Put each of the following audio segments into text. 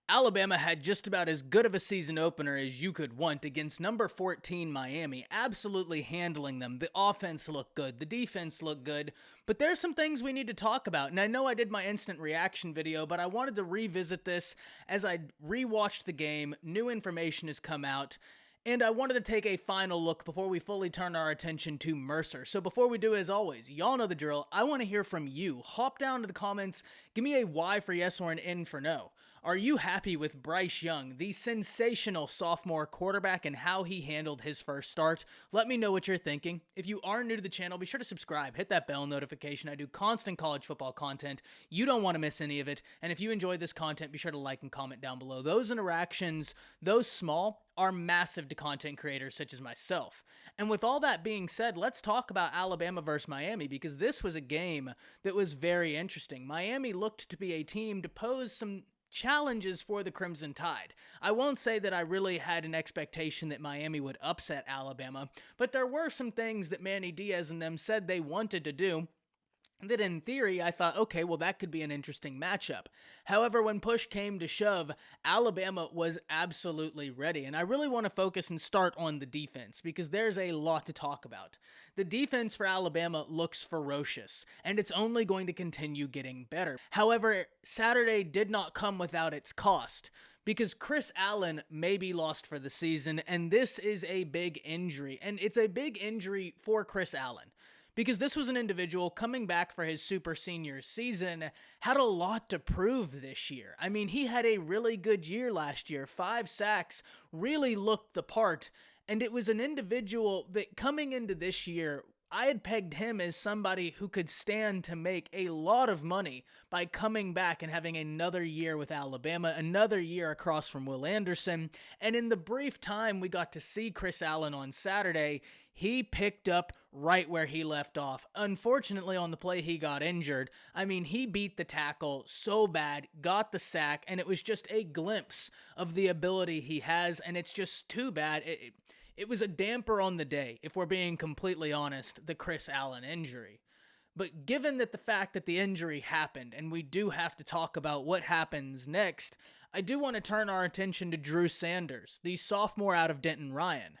Alabama had just about as good of a season opener as you could want against number 14 Miami, absolutely handling them. The offense looked good, the defense looked good, but there's some things we need to talk about. And I know I did my instant reaction video, but I wanted to revisit this as I rewatched the game. New information has come out. And I wanted to take a final look before we fully turn our attention to Mercer. So before we do, as always, y'all know the drill. I want to hear from you. Hop down to the comments. Give me a Y for yes or an N for no. Are you happy with Bryce Young, the sensational sophomore quarterback, and how he handled his first start? Let me know what you're thinking. If you are new to the channel, be sure to subscribe. Hit that bell notification. I do constant college football content. You don't want to miss any of it. And if you enjoyed this content, be sure to like and comment down below. Those interactions, those small, are massive to content creators such as myself. And with all that being said, let's talk about Alabama versus Miami, because this was a game that was very interesting. Miami looked to be a team to pose some challenges for the Crimson Tide. I won't say that I really had an expectation that Miami would upset Alabama, but there were some things that Manny Diaz and them said they wanted to do that in theory, I thought, okay, well, that could be an interesting matchup. However, when push came to shove, Alabama was absolutely ready. And I really want to focus and start on the defense because there's a lot to talk about. The defense for Alabama looks ferocious, and it's only going to continue getting better. However, Saturday did not come without its cost, because Chris Allen may be lost for the season, and this is a big injury. And it's a big injury for Chris Allen, because this was an individual coming back for his super senior season, had a lot to prove this year. I mean, he had a really good year last year, 5 sacks, really looked the part, and it was an individual that coming into this year, I had pegged him as somebody who could stand to make a lot of money by coming back and having another year with Alabama, another year across from Will Anderson. And in the brief time we got to see Chris Allen on Saturday, he picked up right where he left off. Unfortunately, on the play, he got injured. I mean, he beat the tackle so bad, got the sack, and it was just a glimpse of the ability he has, and it's just too bad. It was a damper on the day, if we're being completely honest, the Chris Allen injury. But given that the fact that the injury happened, and we do have to talk about what happens next, I do want to turn our attention to Drew Sanders, the sophomore out of Denton Ryan.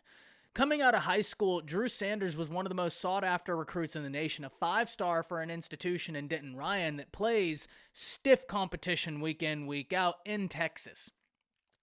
Coming out of high school, Drew Sanders was one of the most sought-after recruits in the nation, a 5-star for an institution in Denton Ryan that plays stiff competition week in, week out in Texas.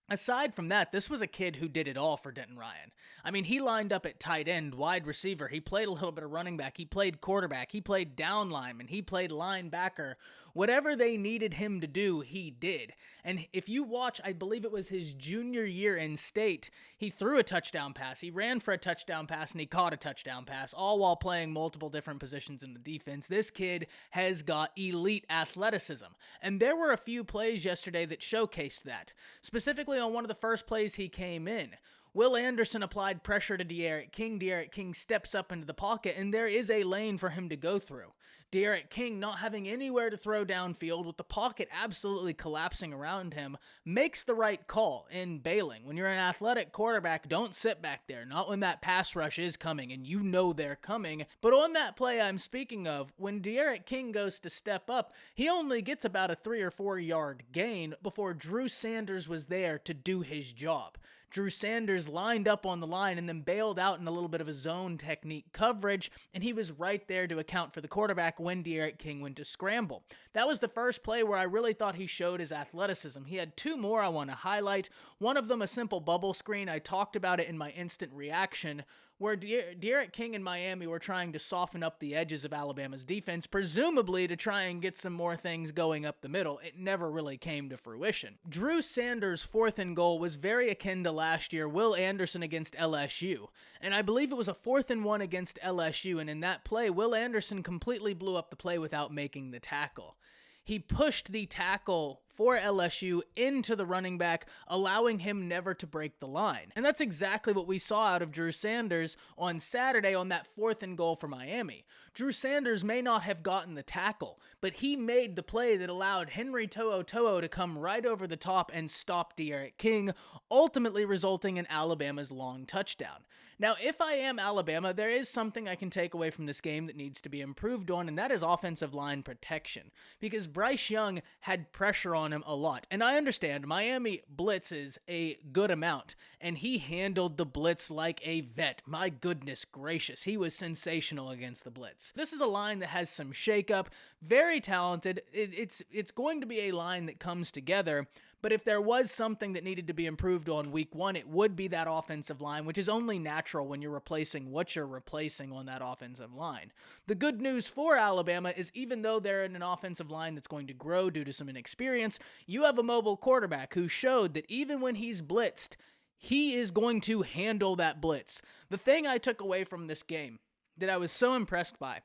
Aside from that, this was a kid who did it all for Denton Ryan. I mean, he lined up at tight end, wide receiver. He played a little bit of running back. He played quarterback. He played down lineman. He played linebacker. Whatever they needed him to do, he did. And if you watch, I believe it was his junior year in state, he threw a touchdown pass. He ran for a touchdown pass, and he caught a touchdown pass, all while playing multiple different positions in the defense. This kid has got elite athleticism. And there were a few plays yesterday that showcased that. Specifically on one of the first plays he came in, Will Anderson applied pressure to D'Eriq King. D'Eriq King steps up into the pocket, and there is a lane for him to go through. D'Eriq King, not having anywhere to throw downfield, with the pocket absolutely collapsing around him, makes the right call in bailing. When you're an athletic quarterback, don't sit back there, not when that pass rush is coming, and you know they're coming. But on that play I'm speaking of, when D'Eriq King goes to step up, he only gets about a 3 or 4 yard gain before Drew Sanders was there to do his job. Drew Sanders lined up on the line and then bailed out in a little bit of a zone technique coverage, and he was right there to account for the quarterback when D'Eriq King went to scramble. That was the first play where I really thought he showed his athleticism. He had 2 more I want to highlight. One of them, a simple bubble screen. I talked about it in my instant reaction, where D'Eriq King and Miami were trying to soften up the edges of Alabama's defense, presumably to try and get some more things going up the middle. It never really came to fruition. Drew Sanders' 4th and goal was very akin to last year, Will Anderson against LSU. And I believe it was a 4th and 1 against LSU, and in that play, Will Anderson completely blew up the play without making the tackle. He pushed the tackle for LSU into the running back, allowing him never to break the line. And that's exactly what we saw out of Drew Sanders on Saturday on that 4th and goal for Miami. Drew Sanders may not have gotten the tackle, but he made the play that allowed Henry To'oTo'o to come right over the top and stop D'Eriq King, ultimately resulting in Alabama's long touchdown. Now, if I am Alabama, there is something I can take away from this game that needs to be improved on, and that is offensive line protection, because Bryce Young had pressure on on him a lot. And I understand Miami blitzes a good amount, and he handled the blitz like a vet. My goodness gracious, he was sensational against the blitz. This is a line that has some shakeup, very talented. It's going to be a line that comes together. But if there was something that needed to be improved on week 1, it would be that offensive line, which is only natural when you're replacing what you're replacing on that offensive line. The good news for Alabama is even though they're in an offensive line that's going to grow due to some inexperience, you have a mobile quarterback who showed that even when he's blitzed, he is going to handle that blitz. The thing I took away from this game that I was so impressed by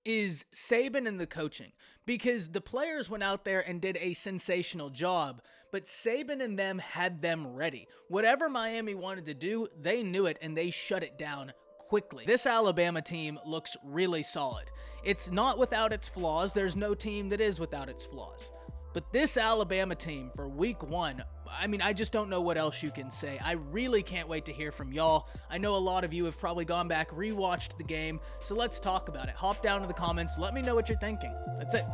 is Saban and the coaching, because the players went out there and did a sensational job, but Saban and them had them ready. Whatever Miami wanted to do, they knew it, and they shut it down quickly. This Alabama team looks really solid. It's not without its flaws. There's no team that is without its flaws. But this Alabama team for week 1, I mean, I just don't know what else you can say. I really can't wait to hear from y'all. I know a lot of you have probably gone back, rewatched the game, so let's talk about it. Hop down to the comments. Let me know what you're thinking. That's it.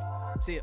See ya.